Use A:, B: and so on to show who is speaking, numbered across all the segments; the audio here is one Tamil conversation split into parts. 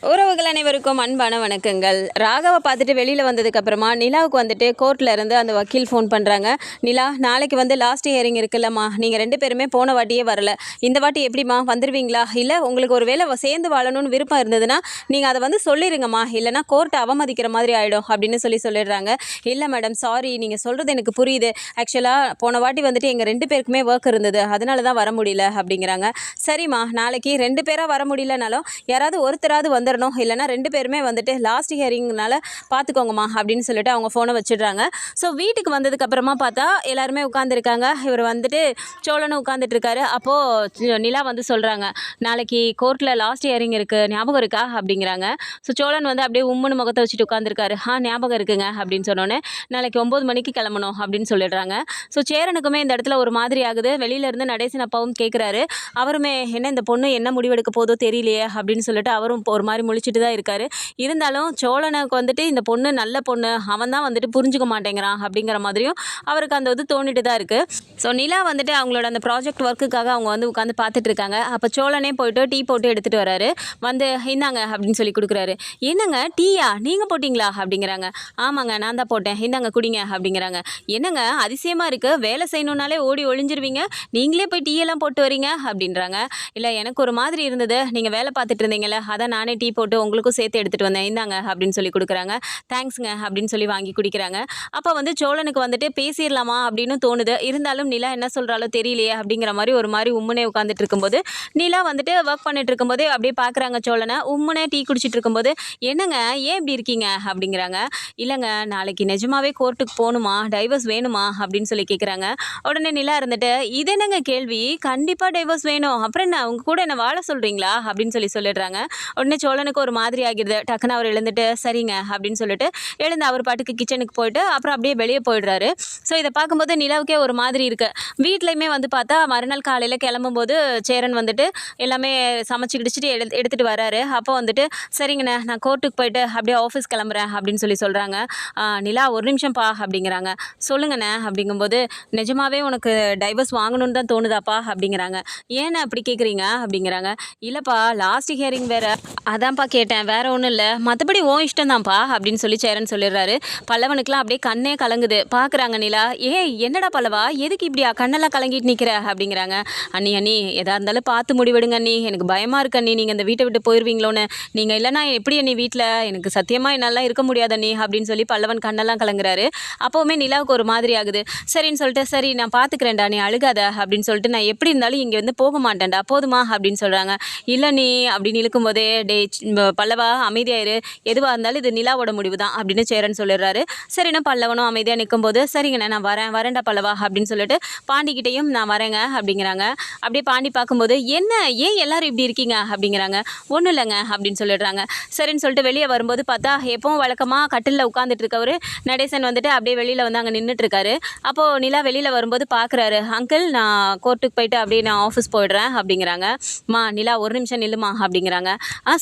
A: உறவுகள் அனைவருக்கும் அன்பான வணக்கங்கள். ராகவை பார்த்துட்டு வெளியில் வந்ததுக்கப்புறமா நிலாவுக்கு வந்துட்டு கோர்ட்டில் இருந்து அந்த வக்கீல் ஃபோன் பண்ணுறாங்க. நிலா, நாளைக்கு வந்து லாஸ்ட் ஹியரிங் இருக்குல்லம்மா, நீங்கள் 2 பேருமே போன வாட்டியே வரல, இந்த வாட்டி எப்படிம்மா வந்துடுவீங்களா? இல்லை உங்களுக்கு ஒரு வேளை சேர்ந்து வாழணும்னு விருப்பம் இருந்ததுன்னா நீங்கள் அதை வந்து சொல்லிடுங்கம்மா, இல்லைனா கோர்ட்டை அவமதிக்கிற மாதிரி ஆகிடும் அப்படின்னு சொல்லிடுறாங்க. இல்லை மேடம், சாரி, நீங்கள் சொல்கிறது எனக்கு புரியுது. ஆக்சுவலாக போன வாட்டி வந்துட்டு எங்கள் 2 பேருக்குமே ஒர்க் இருந்தது, அதனால தான் வர முடியல அப்படிங்கிறாங்க. சரிம்மா, நாளைக்கு 2 பேராக வர முடியலனாலும் யாராவது ஒருத்தராவது வந்துடணும், இல்லைனா 2 பேருமே வந்துட்டு லாஸ்ட் ஹியரிங்னால பார்த்துக்கோங்கம்மா அப்படின்னு சொல்லிட்டு அவங்க ஃபோனை வச்சிடுறாங்க. ஸோ வீட்டுக்கு வந்ததுக்கப்புறமா பார்த்தா எல்லாருமே உட்காந்துருக்காங்க. இவர் வந்துட்டு சோழனும் உட்காந்துட்டு இருக்காரு. அப்போது நிலா வந்து சொல்கிறாங்க, நாளைக்கு கோர்ட்டில் லாஸ்ட் ஹியரிங் இருக்குது, ஞாபகம் இருக்கா அப்படிங்கிறாங்க. ஸோ சோழன் வந்து அப்படியே உம்முன்னு முகத்தை வச்சுட்டு உட்காந்துருக்காரு. ஞாபகம் இருக்குங்க அப்படின்னு சொன்னோன்னே, நாளைக்கு 9 மணிக்கு கிளம்பணும் அப்படின்னு சொல்லிடுறாங்க. ஸோ சேரனுக்குமே இந்த இடத்துல ஒரு மாதிரி ஆகுது. வெளியிலேருந்து நடேசன் அப்பாவும் கேட்குறாரு. அவருமே என்ன இந்த பொண்ணு என்ன முடிவெடுக்க போதோ தெரியலையே அப்படின்னு சொல்லிட்டு அவரும் ஒரு மாதிரி முழிச்சிட்டு தான் இருக்காரு. இருந்தாலும் சோழனுக்கு வந்துட்டு இந்த பொண்ணு நல்ல பொண்ணு, அவன் தான் வந்துட்டு புரிஞ்சுக்க மாட்டேங்கிறான் அப்படிங்கிற மாதிரியும் அவருக்கு அந்த இது தோணிட்டு தான் இருக்குது. ஸோ நிலா வந்துட்டு அவங்களோட அந்த ப்ராஜெக்ட் ஒர்க்குக்காக அவங்க வந்து உட்காந்து பார்த்துட்டு இருக்காங்க. அப்போ சோழனே போயிட்டு டீ போட்டு எடுத்துகிட்டு வராரு. வந்து இந்தாங்க அப்படின்னு சொல்லி கொடுக்குறாரு. என்னங்க டீயா, நீங்கள் போட்டிங்களா அப்படிங்கிறாங்க. ஆமாங்க, நான் தான் போட்டேன், இந்தாங்க குடிங்க அப்படிங்கிறாங்க. என்னங்க அதிசயமாக இருக்குது, வேலை செய்யணுன்னாலே ஓடி ஒளிஞ்சிருவீங்க, நீங்களே போய் டீயெல்லாம் போட்டு வரீங்க அப்படின்றாங்க. இல்லை, எனக்கு ஒரு மாதிரி இருந்தது, நீங்கள் வேலை பார்த்துட்டு இருந்தீங்களே, அதான் நானே டீ போட்டு உங்களுக்கும் சேர்த்து எடுத்துகிட்டு வந்தேன், இந்தாங்க அப்படின்னு சொல்லி கொடுக்குறாங்க. தேங்க்ஸுங்க அப்படின்னு சொல்லி வாங்கி குடிக்கிறாங்க. அப்போ வந்து சோழனுக்கு வந்துட்டு பேசிடலாமா அப்படின்னு தோணுது. இருந்தாலும் நிலா என்ன சொல்கிறாலோ தெரியலையே அப்படிங்கிற மாதிரி ஒரு மாதிரி உம்முனே உட்காந்துட்டு இருக்கும்போது நிலா வந்துட்டு ஒர்க் பண்ணிட்டு இருக்கும்போதே அப்படியே பார்க்குறாங்க சோழனை. உம்முனே டீ குடிச்சிட்டு இருக்கும்போது, என்னங்க ஏன் இப்படி இருக்கீங்க அப்படிங்கிறாங்க. இல்லைங்க, நாளைக்கு நிஜமாவே கோர்ட்டுக்கு போகணுமா, டைவர்ஸ் வேணுமா அப்படின்னு சொல்லி கேட்குறாங்க. உடனே நிலா இருந்துட்டு, இது என்னங்க கேள்வி, கண்டிப்பாக டைவர்ஸ் வேணும், அப்புறம் என்ன அவங்க கூட என்ன வாழ சொல்கிறீங்களா அப்படின்னு சொல்லிடுறாங்க. உடனே சோழனுக்கு ஒரு மாதிரி ஆகிடுது. டக்குன்னு அவர் எழுந்துட்டு சரிங்க அப்படின்னு சொல்லிட்டு எழுந்து அவர் பாட்டுக்கு கிச்சனுக்கு போயிட்டு அப்புறம் அப்படியே வெளியே போயிடுறாரு. ஸோ இதை பார்க்கும்போது நிலாவுக்கே ஒரு மாதிரி இருக்குது. வீட்லையுமே வந்து பார்த்தா மறுநாள் காலையில் கிளம்பும்போது சேரன் வந்துட்டு எல்லாமே சமைச்சு கிடிச்சிட்டு எடுத்துகிட்டு வராரு. அப்போ வந்துட்டு சரிங்கண்ணே, நான் கோர்ட்டுக்கு போயிட்டு அப்படியே ஆஃபீஸ் கிளம்புறேன் அப்படின்னு சொல்கிறாங்க. நிலா, ஒரு நிமிஷம்ப்பா அப்படிங்கிறாங்க. சொல்லுங்கண்ணே அப்படிங்கும்போது, நிஜமாவே உனக்கு டைவர்ஸ் வாங்கணும்னு தான் தோணுதாப்பா அப்படிங்கிறாங்க. ஏன்னு அப்படி கேட்குறீங்க அப்படிங்கிறாங்க. இல்லைப்பா, லாஸ்ட் ஹியரிங் வேறு, அதான்ப்பா கேட்டேன், வேற ஒன்றும் இல்லை, மற்றபடி உன் இஷ்டம் தான்ப்பா அப்படின்னு சொல்லி சேரன் சொல்லிடுறாரு. பல்லவனுக்குலாம் அப்படியே கண்ணே கலங்குது. பார்க்குறாங்க நிலா. என்னடா பல்லவா, எதுக்கு இப்படியா கண்ணெல்லாம் கலங்கிட்டு நிற்கிற அப்படிங்கிறாங்க. அண்ணி அண்ணி, எதாக இருந்தாலும் பார்த்து முடிவெடுங்க அண்ணி, எனக்கு பயமாக இருக்கு அண்ணி, நீங்கள் இந்த வீட்டை விட்டு போயிடுவீங்களோன்னு, நீங்கள் இல்லைனா எப்படி அண்ணி வீட்டில், எனக்கு சத்தியமாக என்னால் இருக்க முடியாது அண்ணி அப்படின்னு சொல்லி பல்லவன் கண்ணெல்லாம் கலங்குறாரு. அப்போவுமே நிலாவுக்கு ஒரு மாதிரி ஆகுது. சரின்னு சொல்லிட்டு, சரி நான் பார்த்துக்கிறேன்டா, நீ அழுகாத அப்படின்னு சொல்லிட்டு, நான் எப்படி இருந்தாலும் இங்கே வந்து போக மாட்டேன்டா, போதுமா அப்படின்னு சொல்கிறாங்க. இல்லை நீ அப்படின்னு இழுக்கும்போதே, டே பல்லவா அமைதியாயிரு, எதுவாக இருந்தாலும் இது நிலாவோட முடிவு தான் அப்படின்னு சேரன் சொல்லிடுறாரு. சரின்னா பல்லவனும் அமைதியாக நிற்கும்போது, சரிங்கண்ணே நான் வரேன்டா பல்லவா அப்படின்னு சொல்லிட்டு பாண்டிக்கிட்டையும் நான் வரேங்க அப்படிங்கிறாங்க. அப்படியே பாண்டி பார்க்கும்போது, என்ன ஏன் எல்லாரும் இப்படி இருக்கீங்க அப்படிங்கிறாங்க. ஒன்றும் இல்லைங்க அப்படின்னு சொல்லிடுறாங்க. சரின்னு சொல்லிட்டு வெளியே வரும்போது பார்த்தா எப்பவும் வழக்கமாக கட்டிலில் உட்காந்துட்டு இருக்கவர் நடேசன் வந்துட்டு அப்படியே வெளியில் வந்து அங்கே நின்றுட்டு இருக்காரு. அப்போது நிலா வெளியில் வரும்போது பார்க்குறாரு. அங்கிள், நான் கோர்ட்டுக்கு போயிட்டு அப்படியே நான் ஆஃபீஸ் போயிடுறேன் அப்படிங்கிறாங்க. நிலா, ஒரு நிமிஷம் நில்லுமா அப்படிங்கிறாங்க.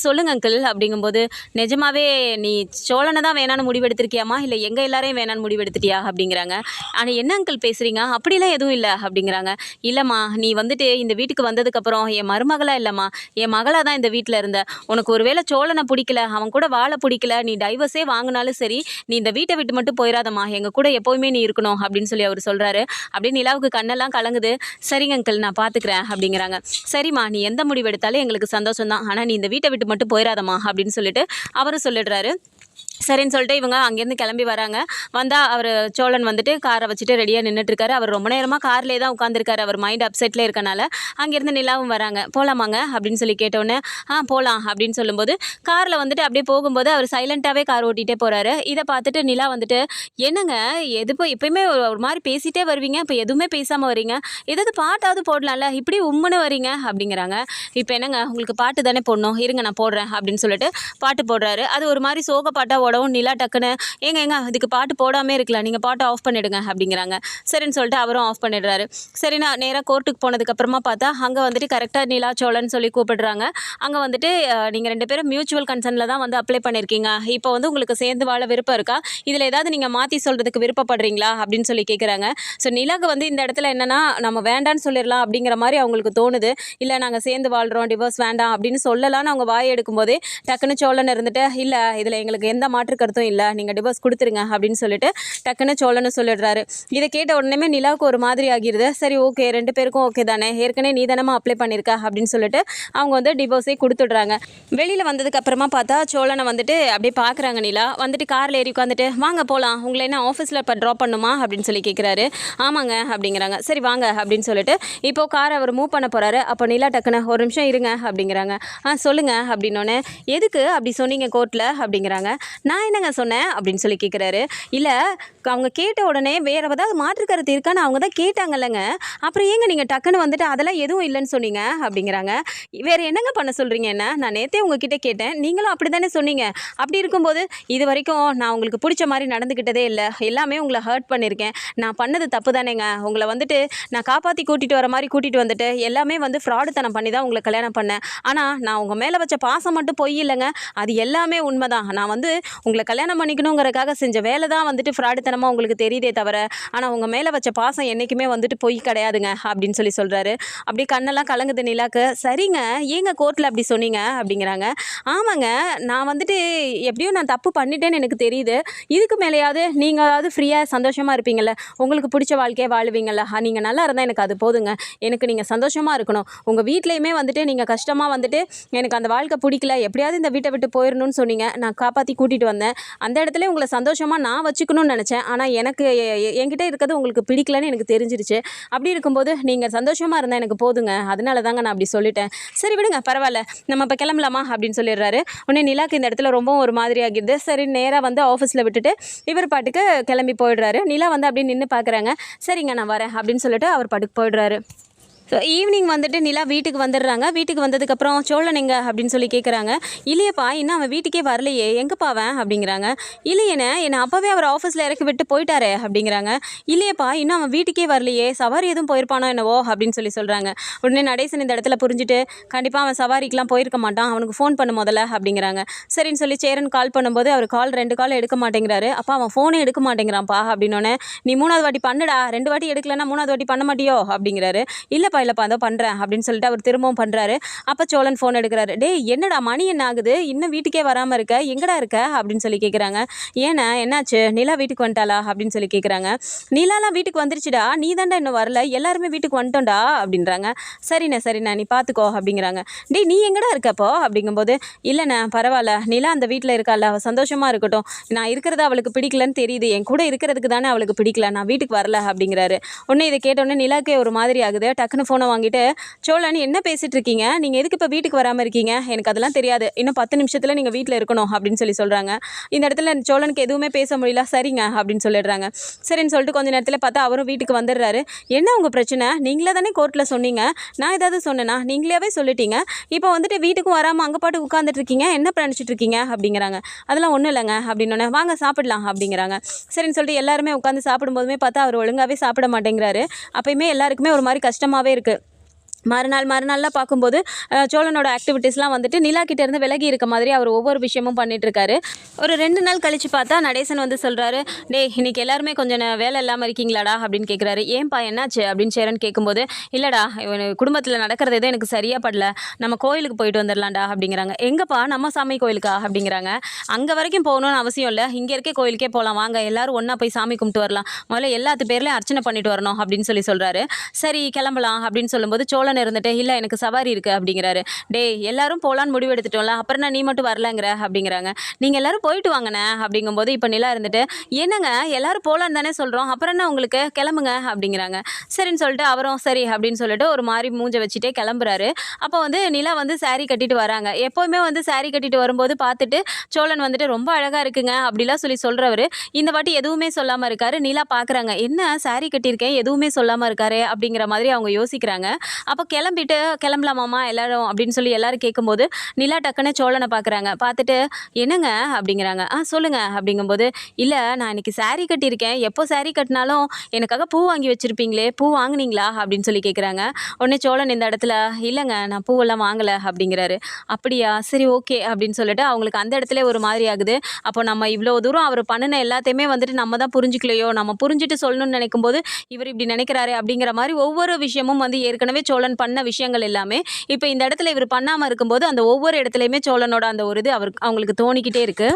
A: சொல்லுங்க அங்கிள் அப்படிங்கும்போது, நிஜமாவே நீ சோழனை தான் வேணான்னு முடிவெடுத்திருக்கியாமா, இல்லை எங்கள் எல்லாரையும் வேணான்னு முடிவெடுத்துட்டியா அப்படிங்கிறாங்க. ஆனால் என்ன அங்கிள் பேசுகிறீங்க, அப்படிலாம் எதுவும் இல்லை அப்படிங்கிறாங்க. இல்லைம்மா, நீ வந்துட்டு இந்த வீட்டுக்கு வந்ததுக்கப்புறம் என் மருமகளாக இல்லைம்மா, என் மகளாக தான் இந்த வீட்டில் இருந்த, உனக்கு ஒரு வேளை சோழனை பிடிக்கல, அவன் கூட வாழ பிடிக்கல, நீ டைவர்ஸே வாங்கினாலும் சரி, நீ இந்த வீட்டை விட்டு மட்டும் போயிடாதம்மா, எங்கள் கூட எப்போவுமே நீ இருக்கணும் அப்படின்னு சொல்லி அவர் சொல்கிறாரு. அப்படியே நிலாவுக்கு கண்ணெல்லாம் கலங்குது. சரிங்க அங்கிள், நான் பார்த்துக்கிறேன் அப்படிங்கிறாங்க. சரிம்மா, நீ எந்த முடிவு எடுத்தாலும் எங்களுக்கு சந்தோஷம் தான், ஆனால் நீ இந்த வீட்டை விட்டு மட்டும் போயிடாதம்மா அப்படின்னு சொல்லிட்டு அவரும் சொல்லிடுறாரு. சரின்னு சொல்லிட்டு இவங்க அங்கேருந்து கிளம்பி வராங்க. வந்தால் அவர் சோழன் வந்துட்டு காரை வச்சுட்டு ரெடியாக நின்றுட்டுருக்காரு. அவர் ரொம்ப நேரமாக கார்லேயே தான் உட்காந்துருக்காரு, அவர் மைண்ட் அப்செட்லேயே இருக்கனால. அங்கேருந்து நிலாவும் வராங்க. போகலாமாங்க அப்படின்னு சொல்லி கேட்டோன்னே, போகலாம் அப்படின்னு சொல்லும்போது காரில் வந்துட்டு அப்படியே போகும்போது அவர் சைலண்ட்டாகவே கார் ஓட்டிகிட்டே போகிறாரு. இதை பார்த்துட்டு நிலா வந்துட்டு, என்னங்க எப்பயுமே ஒரு மாதிரி பேசிகிட்டே வருவீங்க, இப்போ எதுவுமே பேசாமல் வரீங்க, ஏதாவது பாட்டாவது போடலாம்ல, இப்படி உம்முன்னு வரீங்க அப்படிங்கிறாங்க. இப்போ என்னங்க உங்களுக்கு பாட்டு தானே போடணும், இருங்க நான் போடுறேன் அப்படின்னு சொல்லிட்டு பாட்டு போடுறாரு. அது ஒரு மாதிரி சோக பாட்டு பாட்டாக ஓடவும் நிலா டக்குன்னு ஏங்க இதுக்கு பாட்டு போடாமே இருக்கலாம், நீங்கள் பாட்டை ஆஃப் பண்ணிவிடுங்க அப்படிங்கிறாங்க. சரின்னு சொல்லிட்டு அவரும் ஆஃப் பண்ணிடுறாரு. சரி நான் நேராக கோர்ட்டுக்கு போனதுக்கப்புறமா பார்த்தா அங்கே வந்துட்டு கரெக்டாக நிலா சோழன் சொல்லி கூப்பிடுறாங்க. அங்கே வந்துட்டு நீங்கள் 2 பேரும் மியூச்சுவல் கன்சர்னில் தான் வந்து அப்ளை பண்ணியிருக்கீங்க, இப்போ வந்து உங்களுக்கு சேர்ந்து வாழ விருப்பம் இருக்கா, இதில் ஏதாவது நீங்கள் மாற்றி சொல்கிறதுக்கு விருப்பப்படுறீங்களா அப்படின்னு சொல்லி கேட்குறாங்க. ஸோ நிலாவுக்கு வந்து இந்த இடத்துல என்னென்னா நம்ம வேண்டான்னு சொல்லிடலாம் அப்படிங்கிற மாதிரி அவங்களுக்கு தோணுது. இல்லை நாங்கள் சேர்ந்து வாழ்கிறோம், டிவோர்ஸ் வேண்டாம் அப்படின்னு சொல்லலான்னு அவங்க வாய் எடுக்கும்போதே டக்குன்னு சோழன் இருந்துட்டு இல்லை இதில் எங்களுக்கு எந்த மாற்று கருத்தும் இல்லை, நீங்கள் டிவோர்ஸ் கொடுத்துருங்க அப்படின்னு சொல்லிட்டு டக்குன்னு சோழன்னு சொல்லிடுறாரு. இதை கேட்ட உடனே நிலாவுக்கு ஒரு மாதிரி ஆகிடுது. சரி ஓகே 2 பேருக்கும் ஓகே தானே, ஏற்கனவே நீ தானமா அப்ளை பண்ணியிருக்க அப்படின்னு சொல்லிட்டு அவங்க வந்து டிவோர்ஸே கொடுத்துடுறாங்க. வெளியில் வந்ததுக்கு அப்புறமா பார்த்தா சோழனை வந்துட்டு அப்படியே பார்க்குறாங்க. நிலா வந்துட்டு காரில் ஏறி உட்காந்துட்டு வாங்க போகலாம், உங்களை என்ன ஆஃபீஸில் இப்போ ட்ராப் பண்ணுமா அப்படின்னு சொல்லி கேட்குறாரு. ஆமாங்க அப்படிங்கிறாங்க. சரி வாங்க அப்படின்னு சொல்லிட்டு இப்போது காரை அவர் மூவ் பண்ண போகிறாரு. அப்போ நிலா டக்குன்னு ஒரு நிமிஷம் இருங்க அப்படிங்கிறாங்க. சொல்லுங்கள் அப்படின்னோடனே எதுக்கு அப்படி சொன்னீங்க கோர்ட்டில் அப்படிங்கிறாங்க. நான் என்னங்க சொன்னேன் அப்படின்னு சொல்லி கேட்குறாரு. இல்லை அவங்க கேட்ட உடனே வேறு ஏதாவது மாற்று கருத்து இருக்கான்னு அவங்க தான் கேட்டாங்கல்லங்க, அப்புறம் ஏங்க நீங்கள் டக்குன்னு வந்துட்டு அதெல்லாம் எதுவும் இல்லைன்னு சொன்னீங்க அப்படிங்கிறாங்க. வேறு என்னங்க பண்ண சொல்கிறீங்க என்ன, நான் நேற்றே உங்ககிட்ட கேட்டேன், நீங்களும் அப்படி தானே சொன்னீங்க, அப்படி இருக்கும்போது இது வரைக்கும் நான் உங்களுக்கு பிடிச்ச மாதிரி நடந்துக்கிட்டதே இல்லை, எல்லாமே உங்களை ஹர்ட் பண்ணியிருக்கேன், நான் பண்ணது தப்பு தானேங்க, உங்களை வந்துட்டு நான் காப்பாற்றி கூட்டிகிட்டு வர மாதிரி கூட்டிகிட்டு வந்துட்டு எல்லாமே வந்து ஃப்ராடுத்தனம் பண்ணி தான் உங்களை கல்யாணம் பண்ணேன், ஆனால் நான் உங்கள் மேலே வச்ச பாசம் மட்டும் பொய் இல்லைங்க, அது எல்லாமே உண்மை தான், நான் வந்து உங்களை கல்யாணம் பண்ணிக்கணுங்கிறதுக்காக செஞ்ச வேலை தான் வந்துட்டு ஃப்ராடுத்தனமாக உங்களுக்கு தெரியுதே தவிர, ஆனால் உங்கள் மேலே வச்ச பாசம் என்றைக்குமே வந்துட்டு பொய் கிடையாதுங்க அப்படின்னு சொல்லி சொல்கிறாரு. அப்படி கண்ணெல்லாம் கலங்குது நிலாக்கு. சரிங்க ஏங்க கோர்ட்டில் அப்படி சொன்னீங்க அப்படிங்கிறாங்க. ஆமாங்க நான் வந்துட்டு எப்படியும் நான் தப்பு பண்ணிட்டேன்னு எனக்கு தெரியுது, இதுக்கு மேலேயாவது நீங்களாவது ஃப்ரீயாக சந்தோஷமாக இருப்பீங்கள்ல, உங்களுக்கு பிடிச்ச வாழ்க்கையை வாழுவீங்கள்ல, நீங்கள் நல்லா இருந்தால் எனக்கு அது போதுங்க, எனக்கு நீங்கள் சந்தோஷமாக இருக்கணும், உங்கள் வீட்லேயுமே வந்துட்டு நீங்கள் கஷ்டமாக வந்துட்டு எனக்கு அந்த வாழ்க்கை பிடிக்கல, எப்படியாவது இந்த வீட்டை விட்டு போயிடணும்னு சொன்னீங்க, நான் காப்பாற்றி கூட்டிகிட்டு வந்தேன், அந்த இடத்துல உங்களை சந்தோஷமாக நான் வச்சுக்கணும்னு நினச்சேன், ஆனால் எனக்கு என்கிட்ட இருக்கிறது உங்களுக்கு பிடிக்கலன்னு எனக்கு தெரிஞ்சிருச்சு, அப்படி இருக்கும்போது நீங்கள் சந்தோஷமாக இருந்தால் எனக்கு போதுங்க, அதனால தாங்க நான் அப்படி சொல்லிட்டேன், சரி விடுங்க பரவாயில்ல நம்ம இப்போ கிளம்பலாமா அப்படின்னு சொல்லிடுறாரு. உடனே நிலாக்கு இந்த இடத்துல ரொம்ப ஒரு மாதிரி ஆகிடுது. சரி நேராக வந்து ஆஃபீஸில் விட்டுட்டு இவர் பாட்டுக்கு கிளம்பி போயிடுறாரு. நிலா வந்து அப்படியே நின்று பார்க்குறாங்க. சரிங்க நான் வரேன் அப்படின்னு சொல்லிட்டு அவர் பாட்டுக்கு போயிடுறாரு. ஸோ ஈவினிங் வந்துட்டு நிலா வீட்டுக்கு வந்துடுறாங்க. வீட்டுக்கு வந்ததுக்கப்புறம் சோழன் எங்க அப்படின்னு சொல்லி கேட்குறாங்க. இல்லையப்பா இன்னும் அவன் வீட்டுக்கே வரலையே, எங்கேப்பா அவன் அப்படிங்கிறாங்க. இல்லையேண்ணே என்னை அப்போவே அவர் ஆஃபீஸில் இறக்கி விட்டு போயிட்டாரே அப்படிங்கிறாங்க. இல்லையப்பா இன்னும் அவன் வீட்டுக்கே வரலையே, சவாரி எதுவும் போயிருப்பானோ என்னவோ அப்படின்னு சொல்லி சொல்கிறாங்க. உடனே நடேசன் இந்த இடத்துல புரிஞ்சுட்டு கண்டிப்பாக அவன் சவாரிக்கெலாம் போயிருக்க மாட்டான், அவனுக்கு ஃபோன் பண்ண முதல்ல அப்படிங்கிறாங்க. சரின்னு சொல்லி சேரன் கால் பண்ணும்போது அவர் 2 கால் எடுக்க மாட்டேங்கிறாரு. அப்போ அவன் ஃபோனே எடுக்க மாட்டேங்கிறான்ப்பா அப்படின்னோடனே நீ 3வது வாட்டி பண்ணுடா, 2 வாட்டி எடுக்கலன்னா 3வது வாட்டி பண்ண மாட்டியோ அப்படிங்கிறாரு. இல்லைப்பா அதோ பண்ணுறேன் அப்படின்னு சொல்லிட்டு அவர் திரும்பவும் பண்ணுறாரு. அப்போ சோழன் ஃபோன் எடுக்கிறாரு. டேய் என்னடா மணி என்ன ஆகுது, இன்னும் வீட்டுக்கே வராமல் இருக்க, எங்கடா இருக்க அப்படின்னு சொல்லி கேட்குறாங்க. ஏன்னா என்னாச்சு, நிலா வீட்டுக்கு வந்துட்டாளா அப்படின்னு சொல்லி கேட்குறாங்க. நிலாலாம் வீட்டுக்கு வந்துருச்சுடா, நீ தாண்டா இன்னும் வரல, எல்லாருமே வீட்டுக்கு வந்துட்டோம்டா அப்படின்றாங்க. சரிண்ணே நீ பார்த்துக்கோ அப்படிங்கிறாங்க. டேய் நீ எங்கடா இருக்கப்போ அப்படிங்கும்போது இல்லைண்ணே பரவாயில்ல, நிலா அந்த வீட்டில் இருக்கால, அவள் சந்தோஷமாக இருக்கட்டும், நான் இருக்கிறது அவளுக்கு பிடிக்கலன்னு தெரியுது, என் கூட இருக்கிறதுக்கு தானே அவளுக்கு பிடிக்கல, நான் வீட்டுக்கு வரல அப்படிங்கிறாரு. உடனே இதை கேட்டோடனே நிலாக்கே ஒரு மாதிரி ஆகுது. டக்குன்னு ஃபோனை வாங்கிட்டு சோழன் என்ன பேசிட்டு இருக்கீங்க, நீங்கள் எதுக்கு இப்போ வீட்டுக்கு வராமல் இருக்கீங்க, எனக்கு அதெல்லாம் தெரியாது, இன்னும் 10 நிமிஷத்தில் நீங்கள் வீட்டில் இருக்கணும் அப்படின்னு சொல்லி சொல்கிறாங்க. இந்த இடத்துல சோழனுக்கு எதுவுமே பேச முடியல. சரிங்க அப்படின்னு சொல்லிடுறாங்க. சரின்னு சொல்லிட்டு கொஞ்சம் நேரத்தில் பார்த்தா அவரும் வீட்டுக்கு வந்துடுறாரு. என்ன உங்கள் பிரச்சனை, நீங்களே தானே கோர்ட்டில் சொன்னீங்க, நான் ஏதாவது சொன்னேன்னா, நீங்களாவே சொல்லிட்டீங்க, இப்போ வந்துட்டு வீட்டுக்கும் வராமல் அங்கே பாட்டு உட்காந்துட்டு இருக்கீங்க, என்ன நினச்சிட்டு இருக்கீங்க அப்படிங்கிறாங்க. அதெல்லாம் ஒன்றும் இல்லைங்க அப்படின்னோடனே வாங்க சாப்பிடலாம் அப்படிங்கிறாங்க. சரின்னு சொல்லிட்டு எல்லாருமே உட்காந்து சாப்பிடும்போதுமே பார்த்தா அவர் ஒழுங்காகவே சாப்பிட மாட்டேங்கிறாரு. அப்போயுமே எல்லாருக்குமே ஒரு மாதிரி கஷ்டமாகவே இருக்குது. மறுநாள்லாம் பார்க்கும்போது சோழனோட ஆக்டிவிட்டீஸ்லாம் வந்துட்டு நிலா கிட்டேருந்து விலகி இருக்க மாதிரி அவர் ஒவ்வொரு விஷயமும் பண்ணிகிட்ருக்காரு. ஒரு 2 நாள் கழித்து பார்த்தா நடேசன் வந்து சொல்கிறாரு. டேய் இன்றைக்கி எல்லாருமே கொஞ்சம் வேலை இல்லாமல் இருக்கீங்களாடா அப்படின்னு கேட்குறாரு. ஏன்பா என்னாச்சு அப்படின்னு சேரன் கேட்கும்போது இல்லைடா குடும்பத்தில் நடக்கிறது எதுவும் எனக்கு சரியாக படல, நம்ம கோயிலுக்கு போயிட்டு வந்துடலாம்டா அப்படிங்கிறாங்க. எங்கப்பா, நம்ம சாமி கோயிலுக்கா அப்படிங்கிறாங்க. அங்கே வரைக்கும் போகணுன்னு அவசியம் இல்லை, இங்கே இருக்க கோயிலுக்கே போகலாம், வாங்க எல்லோரும் ஒன்றா போய் சாமி கும்பிட்டு வரலாம், முதல்ல எல்லாத்து பேர்லேயும் அர்ச்சனை பண்ணிட்டு வரணும் அப்படின்னு சொல்லி சொல்கிறாரு. சரி கிளம்பலாம் அப்படின்னு சொல்லும்போது சோழன் இருந்துட்டு இல்லை எனக்கு சவாரி இருக்குது அப்படிங்கிறாரு. டேய் எல்லாரும் போகலான்னு முடிவு எடுத்துட்டோம்ல, அப்புறம் நான் நீ மட்டும் வரலங்கிற அப்படிங்கிறாங்க. நீங்கள் எல்லாரும் போயிட்டு வாங்கண்ணே அப்படிங்கும்போது இப்போ நிலா இருந்துட்டு என்னங்க எல்லாரும் போகலான்னு தானே சொல்கிறோம், அப்புறம் என்ன உங்களுக்கு, கிளம்புங்க அப்படிங்கிறாங்க. சரின்னு சொல்லிட்டு அவரும் சரி அப்படின்னு சொல்லிட்டு ஒரு மாதிரி மூஞ்ச வச்சுட்டே கிளம்புறாரு. அப்போ வந்து நிலா வந்து சாரீ கட்டிட்டு வராங்க. எப்போவுமே வந்து சாரீ கட்டிட்டு வரும்போது பார்த்துட்டு சோழன் வந்துட்டு ரொம்ப அழகாக இருக்குங்க அப்படிலாம் சொல்கிறவர் இந்த வாட்டி எதுவுமே சொல்லாமல் இருக்காரு. நிலா பார்க்குறாங்க, என்ன சாரீ கட்டியிருக்கேன் எதுவுமே சொல்லாமல் இருக்காரு அப்படிங்கிற மாதிரி அவங்க யோசிக்கிறாங்க. அப்போ அப்போ கிளம்பலாமாம்மா எல்லாரும் அப்படின்னு சொல்லி எல்லாரும் கேட்கும்போது நிலா டக்குன்னு சோழனை பார்க்குறாங்க. பார்த்துட்டு என்னங்க அப்படிங்கிறாங்க. சொல்லுங்க அப்படிங்கும்போது, இல்லை நான் இன்னைக்கு saree கட்டியிருக்கேன், எப்போ saree கட்டினாலும் எனக்காக பூ வாங்கி வச்சுருப்பீங்களே, பூ வாங்குனீங்களா அப்படின்னு சொல்லி கேட்குறாங்க. உடனே சோழன் இந்த இடத்துல இல்லைங்க நான் பூவெல்லாம் வாங்கலை அப்படிங்கிறாரு. அப்படியா சரி ஓகே அப்படின்னு சொல்லிட்டு அவங்களுக்கு அந்த இடத்துல ஒரு மாதிரி ஆகுது. அப்போ நம்ம இவ்வளோ தூரம் அவர் பண்ணின எல்லாத்தையுமே வந்துட்டு நம்ம தான் புரிஞ்சுக்கலையோ, நம்ம புரிஞ்சுட்டு சொல்லணும்னு நினைக்கும் போது இவர் இப்படி நினைக்கிறாரு அப்படிங்கிற மாதிரி ஒவ்வொரு விஷயமும் வந்து ஏற்கனவே சோழன் பண்ண விஷயங்கள் எல்லாமே இப்போ இந்த இடத்துல இவர் பண்ணாமல் இருக்கும்போது அந்த ஒவ்வொரு இடத்துலையுமே சோழனோட அந்த ஒரு இது அவங்களுக்கு தோணிக்கிட்டே இருக்கு.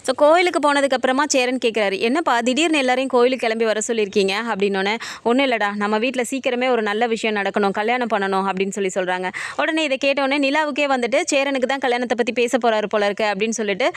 A: ஸோ கோயிலுக்கு போனதுக்கப்புறமா சேரன் கேட்குறாரு, என்னப்பா திடீர்னு எல்லாரையும் கோயிலுக்கு கிளம்பி வர சொல்லியிருக்கீங்க அப்படின்னோடனே, ஒன்றும் இல்லைடா நம்ம வீட்டில் சீக்கிரமே ஒரு நல்ல விஷயம் நடக்கணும், கல்யாணம் பண்ணணும் அப்படின்னு சொல்கிறாங்க. உடனே இதை கேட்டோடனே நிலாவுக்கே வந்துட்டு சேரனுக்கு தான் கல்யாணத்தை பற்றி பேச போகிறாரு போல இருக்கு அப்படின்னு சொல்லிட்டு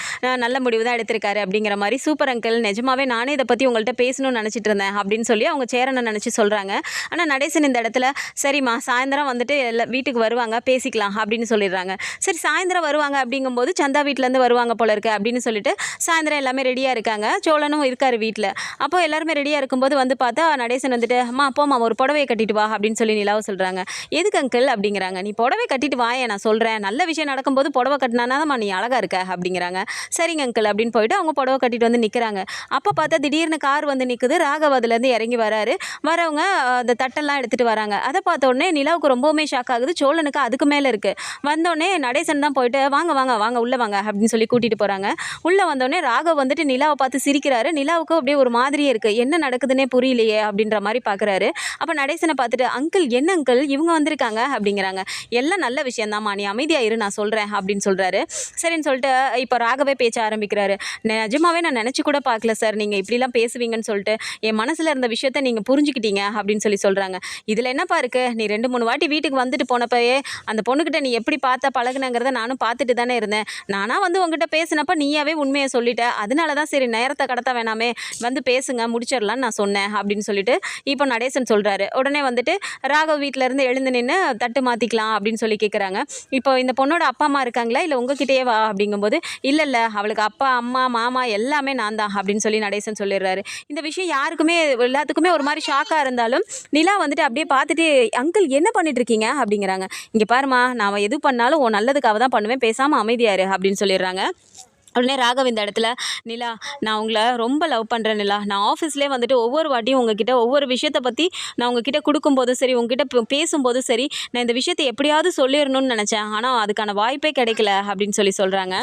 A: நல்ல முடிவு தான் எடுத்திருக்காரு அப்படிங்கிற மாதிரி, சூப்பர் அங்கிள் நிஜமாவே நானே இதை பற்றி உங்கள்கிட்ட பேசணும்னு நினச்சிட்டு இருந்தேன் அப்படின்னு சொல்லி அவங்க சேரனை நினச்சி சொல்கிறாங்க. ஆனால் நடேசன் இந்த இடத்துல சரிம்மா சாயந்தரம் வந்துட்டு வீட்டுக்கு வருவாங்க பேசிக்கலாம் அப்படின்னு சொல்லிடுறாங்க. சரி சாயந்தரம் வருவாங்க அப்படிங்கும்போது சந்தா வீட்டிலேருந்து வருவாங்க போல இருக்கு அப்படின்னு சொல்லிட்டு சாயந்தரம் எல்லாமே ரெடியாக இருக்காங்க. சோழனும் இருக்கார் வீட்டில். அப்போ எல்லாருமே ரெடியாக இருக்கும்போது வந்து பார்த்தா நடேசன் வந்துட்டு அம்மா போம்மா ஒரு புடவையை கட்டிட்டு வா அப்படின்னு சொல்லி நிலாவை சொல்கிறாங்க. எதுக்கு அங்கிள் அப்படிங்கிறாங்க. நீ புடவை கட்டிட்டு வாயே நான் சொல்கிறேன், நல்ல விஷயம் நடக்கும்போது புடவை கட்டினாதாம்மா நீ அழகாக இருக்க அப்படிங்கிறாங்க. சரிங்க அங்கிள் அப்படின்னு போயிட்டு அவங்க புடவை கட்டிட்டு வந்து நிற்கிறாங்க. அப்போ பார்த்தா திடீர்னு கார் வந்து நிற்குது. ராகவ் அதுலேருந்து இறங்கி வராரு. வரவங்க அந்த தட்டெல்லாம் எடுத்துகிட்டு வராங்க. அதை பார்த்த உடனே நிலாவுக்கு ரொம்பவுமே ஷாக் ஆகுது. சோழனுக்கு அதுக்கு மேலே இருக்குது. வந்தோடனே நடேசன் தான் போயிட்டு வாங்க வாங்க வாங்க உள்ளே வாங்க அப்படின்னு சொல்லி கூட்டிகிட்டு போகிறாங்க. உள்ளே வந்தோடனே ராகவ் வந்துட்டு நிலாவை பார்த்து சிரிக்கிறாரு. நிலாவுக்கு அப்படியே ஒரு மாதிரியே இருக்குது, என்ன நடக்குதுன்னே புரியலையே அப்படின்ற மாதிரி பார்க்குறாரு. அப்போ நடேசனை பார்த்துட்டு அங்கிள் என்ன அங்கிள் இவங்க வந்திருக்காங்க அப்படிங்கிறாங்க. எல்லாம் நல்ல விஷயம்தாம்மா நீ அமைதியாக இரு நான் சொல்கிறேன் அப்படின்னு சொல்கிறாரு. சரின்னு சொல்லிட்டு இப்போ ராகவே பேச்ச ஆரம்பிக்கிறாரு. நிஜமாவே நான் நினச்சி கூட பார்க்கல சார் நீங்கள் இப்படிலாம் பேசுவீங்கன்னு சொல்லிட்டு, என் மனசில் இருந்த விஷயத்த நீங்கள் புரிஞ்சுக்கிட்டீங்க அப்படின்னு சொல்கிறாங்க. இதில் என்னப்பா இருக்குது, நீ 2-3 வாட்டி வீட்டுக்கு வந்துட்டு போனப்பயே அந்த பொண்ணுக்கிட்ட நீ எப்படி பார்த்த பழகுனங்கிறத நானும் பார்த்துட்டு தானே இருந்தேன். நானாக வந்து உங்ககிட்ட பேசினப்ப நீயாவே உண்மையை சொல்லிட்ட, அதனால தான் சரி நேரத்தை கடத்த வேணாமே வந்து பேசுங்க முடிச்சிடலான்னு நான் சொன்னேன் அப்படின்னு சொல்லிட்டு இப்போ நடேசன் சொல்கிறாரு. உடனே வந்துட்டு ராகவ் வீட்டிலேருந்து எழுந்து நின்று தட்டு மாற்றிக்கலாம் அப்படின்னு சொல்லி கேட்குறாங்க. இப்போ இந்த பொண்ணோட அப்பா அம்மா இருக்காங்களா இல்லை உங்ககிட்டயே வா அப்படிங்கும்போது, இல்லை அவளுக்கு அப்பா அம்மா மாமா எல்லாமே நான் தான் அப்படின்னு சொல்லி நடேசன் சொல்லிடுறாரு. இந்த விஷயம் யாருக்குமே எல்லாத்துக்குமே ஒரு மாதிரி ஷாக்காக இருந்தாலும் நிலா வந்துட்டு அப்படியே பார்த்துட்டு அங்கிள் என்ன பண்ணிட்டு இருக்கீங்க அப்படிங்கிறாங்க. இங்கே பாருமா நான் எது பண்ணாலும் உன் நல்லதுக்காக தான் பண்ணுவேன், பேசாமல் அமைதியாரு அப்படின்னு சொல்லிடுறாங்க. உடனே ராகவ் இந்த இடத்துல நிலா நான் உங்களை ரொம்ப லவ் பண்ணுறேன் நிலா, நான் ஆஃபீஸ்லேயே வந்துட்டு ஒவ்வொரு வாட்டியும் உங்ககிட்ட ஒவ்வொரு விஷயத்தை பற்றி நான் உங்ககிட்ட கொடுக்கும்போதும் சரி உங்ககிட்ட பேசும்போதும் சரி நான் இந்த விஷயத்தை எப்படியாவது சொல்லிடணும்னு நினச்சேன், ஆனால் அதுக்கான வாய்ப்பே கிடைக்கல அப்படின்னு சொல்கிறாங்க.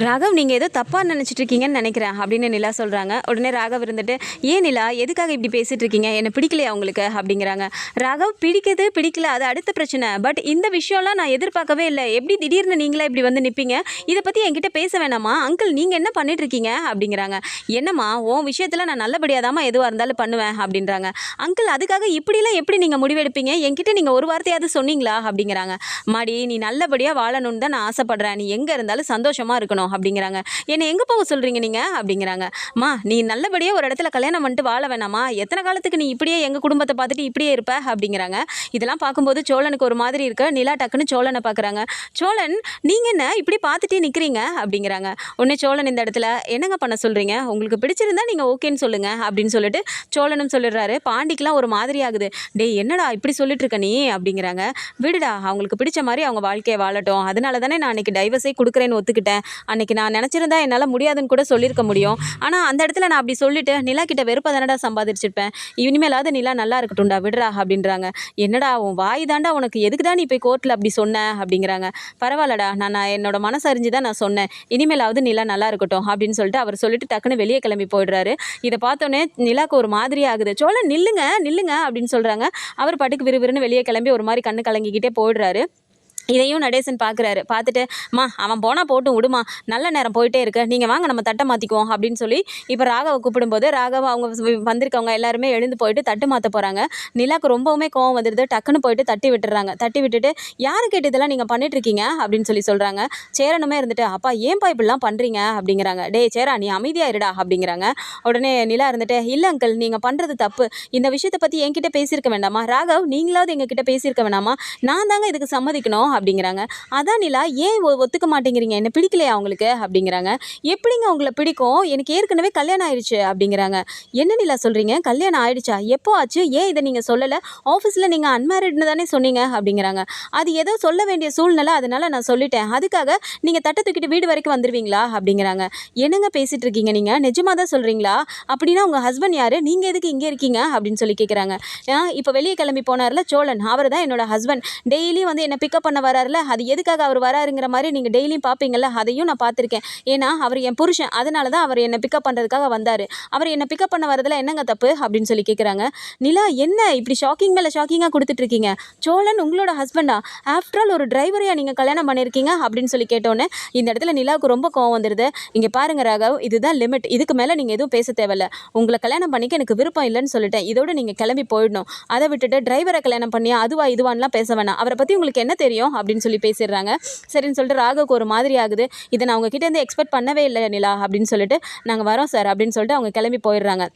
A: ராகவ் நீங்கள் ஏதோ தப்பாக நினச்சிட்டு இருக்கீங்கன்னு நினைக்கிறேன் அப்படின்னு நிலா சொல்கிறாங்க. உடனே ராகவ் இருந்துட்டு ஏன் நிலா எதுக்காக இப்படி பேசிகிட்டு இருக்கீங்க, என்னை பிடிக்கலையா உங்களுக்கு அப்படிங்கிறாங்க. ராகவ் பிடிக்கல அது அடுத்த பிரச்சனை, பட் இந்த விஷயம்லாம் நான் எதிர்பார்க்கவே இல்லை, எப்படி திடீர்னு நீங்களே இப்படி வந்து நிற்பீங்க, இதை பற்றி என்கிட்ட பேச வேணாமா அங்கிள் நீங்கள் என்ன பண்ணிட்டு இருக்கீங்க அப்படிங்கிறாங்க. என்னம்மா உன் விஷயத்தில் நான் நல்லபடியாக தாம்மா எதுவாக இருந்தாலும் பண்ணுவேன் அப்படின்றாங்க. அங்கிள் அதுக்காக இப்படிலாம் எப்படி நீங்கள் முடிவெடுப்பீங்க, என்கிட்ட நீங்கள் ஒரு வார்த்தையாவது சொன்னீங்களா அப்படிங்கிறாங்க. மாடி நீ நல்லபடியாக வாழணும்னு தான் நான் ஆசைப்பட்றேன், நீ எங்கே இருந்தாலும் சந்தோஷமாக இருக்கணும் அப்படிங்கிறாங்க. என்னை எங்கே போக சொல்கிறீங்க நீங்கள் அப்படிங்கிறாங்க. மா நீ நல்லபடியாக ஒரு இடத்துல கல்யாணம் பண்ணிட்டு வாழ வேணாமா, எத்தனை காலத்துக்கு நீ இப்படியே எங்கள் குடும்பத்தை பார்த்துட்டு இப்படியே இருப்ப அப்படிங்கிறாங்க. இதெல்லாம் பார்க்கும்போது சோழனுக்கு ஒரு மாதிரி இருக்கு. நிலா டக்குன்னு சோழனை பார்க்குறாங்க. சோழன் நீங்கள் என்ன இப்படி பார்த்துட்டே நிற்கிறீங்க அப்படிங்கிறாங்க. உடனே சோழன் இந்த இடத்துல என்னங்க பண்ண சொல்கிறீங்க, உங்களுக்கு பிடிச்சிருந்தா நீங்கள் ஓகேன்னு சொல்லுங்கள் அப்படின்னு சொல்லிட்டு சோழனும் சொல்லிடுறாரு. பாண்டிக்கெலாம் ஒரு மாதிரி ஆகுது. டேய் என்னடா இப்படி சொல்லிட்டு இருக்க நீ அப்படிங்கிறாங்க. விடுடா அவங்களுக்கு பிடிச்ச மாதிரி அவங்க வாழ்க்கையை வாழட்டும், அதனால தானே நான் அன்றைக்கி டைவர்ஸே கொடுக்குறேன்னு ஒத்துக்கிட்டேன், அன்றைக்கி நான் நினச்சிருந்தா என்னால் முடியாதுன்னு கூட சொல்லியிருக்க முடியும், ஆனால் அந்த இடத்துல நான் அப்படி சொல்லிட்டு நிலா கிட்ட வெறுப்பை தானடா சம்பாதிச்சிருப்பேன், இனிமேலாவது நிலா நல்லா இருக்கட்டும்டா விடுறா அப்படின்றாங்க. என்னடா உன் வாய் தாண்டா உனக்கு, எதுக்கு தான் நீ போய் கோர்ட்டில் அப்படி சொன்ன அப்படிங்கிறாங்க. பரவாயில்லடா நான் என்னோட மனசு அறிஞ்சு தான் நான் சொன்னேன், இனிமேலாவது நிலா நல்லா இருக்கட்டும் அப்படின்னு சொல்லிட்டு அவர் சொல்லிட்டு டக்குன்னு வெளியே கிளம்பி போயிடுறாரு. இதை பார்த்தோன்னே நிலாக்கு ஒரு மாதிரி ஆகுது. சோழன் நில்லுங்க அப்படின்னு சொல்கிறாங்க. அவர் பாட்டுக்கு விறுவிறுன்னு வெளியே கிளம்பி ஒரு மாதிரி கண்ணு கலங்கிக்கிட்டே போயிடுறாரு. இதையும் நடேசன் பார்க்குறாரு. பார்த்துட்டு அவன் போனால் போட்டும் விடுமா, நல்ல நேரம் போயிட்டே இருக்கு, நீங்கள் வாங்க நம்ம தட்டை மாற்றிக்குவோம் அப்படின்னு சொல்லி இப்போ ராகவை கூப்பிடும்போது ராகவ அவங்க வந்திருக்கவங்க எல்லாருமே எழுந்து போயிட்டு தட்டு மாற்ற போகிறாங்க. நிலாக்கு ரொம்பவுமே கோவம் வந்துடுது. டக்குன்னு போயிட்டு தட்டி விட்டுறாங்க. தட்டி விட்டுட்டு யாரு கேட்டு இதெல்லாம் நீங்கள் பண்ணிட்டுருக்கீங்க அப்படின்னு சொல்கிறாங்க. சேரனுமே இருந்துட்டு அப்பா ஏன்பா இப்படிலாம் பண்ணுறீங்க அப்படிங்கிறாங்க. டே சேரா நீ அமைதியாக இருடா அப்படிங்கிறாங்க. உடனே நிலா இருந்துட்டு இல்லை அங்கிள் நீங்கள் பண்ணுறது தப்பு, இந்த விஷயத்தை பற்றி என்கிட்ட பேசியிருக்க வேண்டாமா, ராகவ் நீங்களாவது எங்ககிட்ட பேசியிருக்க வேணாமா, நான் தாங்க இதுக்கு சம்மதிக்கணும் பிடிக்கும் அப்படிங்கிறாங்க. அதான் நிலா ஏன் ஒத்துக்க மாட்டேங்கிறீங்க, என்ன பிடிக்கலையா உங்களுக்கு அப்படிங்கிறாங்க. எப்படிங்க உங்களை பிடிக்கும், எனக்கு ஏற்கனவே கல்யாணம் ஆயிடுச்சு அப்படிங்கிறாங்க. என்ன நிலா சொல்கிறீங்க, கல்யாணம் ஆயிடுச்சா, எப்போ ஆச்சு, ஏன் இதை நீங்கள் சொல்லலை, ஆஃபீஸில் நீங்கள் அன்மேரிட்னு தானே சொன்னீங்க அப்படிங்கிறாங்க. அது ஏதோ சொல்ல வேண்டிய சூழ்நிலை, அதனால நான் சொல்லிட்டேன், அதுக்காக நீங்கள் தட்டை தூக்கிட்டு வீடு வரைக்கும் வந்துடுவீங்களா அப்படிங்கிறாங்க. என்னங்க பேசிகிட்டு இருக்கீங்க, நீங்கள் நிஜமாக தான் சொல்கிறீங்களா, அப்படின்னா உங்கள் ஹஸ்பண்ட் யார், நீங்கள் எதுக்கு இங்கே இருக்கீங்க அப்படின்னு சொல்லி கேட்குறாங்க. இப்போ வெளியே கிளம்பி போனார்ல சோழன், அவர் தான் என்னோட ஹஸ்பண்ட், டெய்லியும் வந்து என்னை பிக்கப் பண்ண வராருல, அது எதுக்காக அவர் வராருங்கிற மாதிரி நீங்கள் டெய்லியும் பார்ப்பீங்கள்ல, அதையும் நான் பார்த்துருக்கேன். ஏன்னா அவர் என் புருஷன், அதனால தான் அவர் என்னை பிக்கப் பண்ணுறதுக்காக வந்தார். அவர் என்னை பிக்கப் பண்ண வரதில் என்னங்க தப்பு அப்படின்னு சொல்லி கேட்குறாங்க. நிலா என்ன இப்படி ஷாக்கிங் மேலே ஷாக்கிங்காக கொடுத்துட்ருக்கீங்க, சோழன் உங்களோட ஹஸ்பண்டா, ஆஃப்டர் ஆல் ஒரு டிரைவரையாக நீங்கள் கல்யாணம் பண்ணியிருக்கீங்க அப்படின்னு சொல்லி கேட்டோன்னே இந்த இடத்துல நிலாவுக்கு ரொம்ப கோவம் வந்துடுது. இங்கே பாருங்க ராகவ், இதுதான் லிமிட், இதுக்கு மேலே நீங்கள் எதுவும் பேச தேவையில்ல, உங்களை கல்யாணம் பண்ணிக்க எனக்கு விருப்பம் இல்லைன்னு சொல்லிட்டேன், இதோட நீங்கள் கிளம்பி போயிடணும், அதை விட்டுட்டு டிரைவரை கல்யாணம் பண்ணியா அதுவா இதுவான்லாம் பேச வேணாம், அவரை பற்றி உங்களுக்கு என்ன தெரியும் அப்படின்னு சொல்லி பேசிடுறாங்க. சரின்னு சொல்லிட்டு ராகவுக்கு ஒரு மாதிரி ஆகுது. இதை நான் உங்ககிட்ட இருந்து எக்ஸ்பெக்ட் பண்ணவே இல்லை நிலா அப்படின்னு சொல்லிட்டு, நாங்கள் வரோம் சார் அப்படின்னு சொல்லிட்டு அவங்க கிளம்பி போயிடுறாங்க.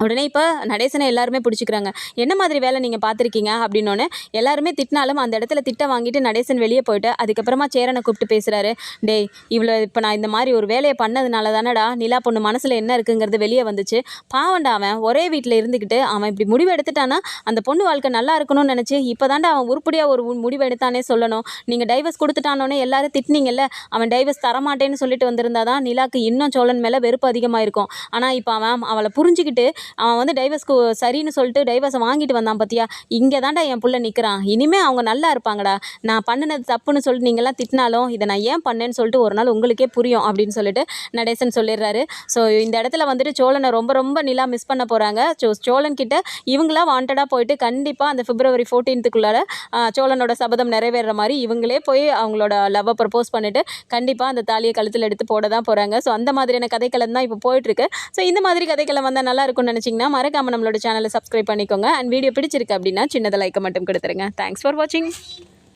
A: உடனே இப்போ நடேசனை எல்லாருமே பிடிச்சிக்கிறாங்க. என்ன மாதிரி வேலை நீங்கள் பார்த்துருக்கீங்க அப்படின்னோடனே எல்லாருமே திட்டினாலும் அந்த இடத்துல திட்ட வாங்கிட்டு நடேசன் வெளியே போயிட்டு அதுக்கப்புறமா சேரனை கூப்பிட்டு பேசுகிறாரு. டேய், இவ்வளோ இப்போ நான் இந்த மாதிரி ஒரு வேலையை பண்ணதுனால தானடா நிலா பொண்ணு மனசில் என்ன இருக்குங்கிறது வெளியே வந்துச்சு. பாவண்டா, அவன் ஒரே வீட்டில் இருந்துக்கிட்டு அவன் இப்படி முடிவு எடுத்துட்டானா அந்த பொண்ணு வாழ்க்கை நல்லா இருக்கணும்னு நினச்சி இப்போ தாண்டா அவன் உருப்படியாக ஒரு முடிவு எடுத்தானே சொல்லணும். நீங்கள் டைவர்ஸ் கொடுத்துட்டானோன்னே எல்லாரும் திட்டினீங்கல்ல, அவன் டைவர்ஸ் தரமாட்டேன்னு சொல்லிட்டு வந்திருந்தா தான் நிலாக்கு இன்னும் சோழன் மேலே வெறுப்பு அதிகமாக இருக்கும். ஆனால் இப்போ அவன் அவளை புரிஞ்சுக்கிட்டு அவன் வந்து டைவர்ஸ்க்கு சரின்னு சொல்லிட்டு டைவர்ஸை வாங்கிட்டு வந்தான் பார்த்தியா, இங்கே தாண்டா என் புள்ள நிற்கிறான், இனிமேல் அவங்க நல்லா இருப்பாங்கடா, நான் பண்ணினது தப்புன்னு சொல்லிட்டு நீங்கள்லாம் திட்டினாலும் இதை நான் ஏன் பண்ணேன்னு சொல்லிட்டு ஒரு நாள் உங்களுக்கே புரியும் அப்படின்னு சொல்லிட்டு நடேசன் சொல்லிடுறாரு. ஸோ இந்த இடத்துல வந்துட்டு சோழனை ரொம்ப ரொம்ப நிலா மிஸ் பண்ண போகிறாங்க. சோழன் கிட்ட இவங்களாம் வாண்டடாக போயிட்டு கண்டிப்பாக அந்த February 14க்குள்ளார சோழனோட சபதம் நிறைவேற மாதிரி இவங்களே போய் அவங்களோட லவ்வை ப்ரப்போஸ் பண்ணிவிட்டு கண்டிப்பாக அந்த தாலியை கழுத்தில் எடுத்து போட தான் போகிறாங்க. ஸோ அந்த மாதிரியான கதைக்களம் தான் இப்போ போயிட்டுருக்கு. ஸோ இந்த மாதிரி கதைக்களம் வந்தால் நல்லா இருக்கும்னு நினச்சிங்கன்னா மறக்காமல் நம்மளோட சேனலை சப்ஸ்கிரைப் பண்ணிக்கோங்க. அண்ட் வீடியோ பிடிச்சிருக்கு அப்படின்னா சின்னதாக லைக்கை மட்டும் கொடுத்துருங்க. தேங்க்ஸ் ஃபார் வாட்சிங்.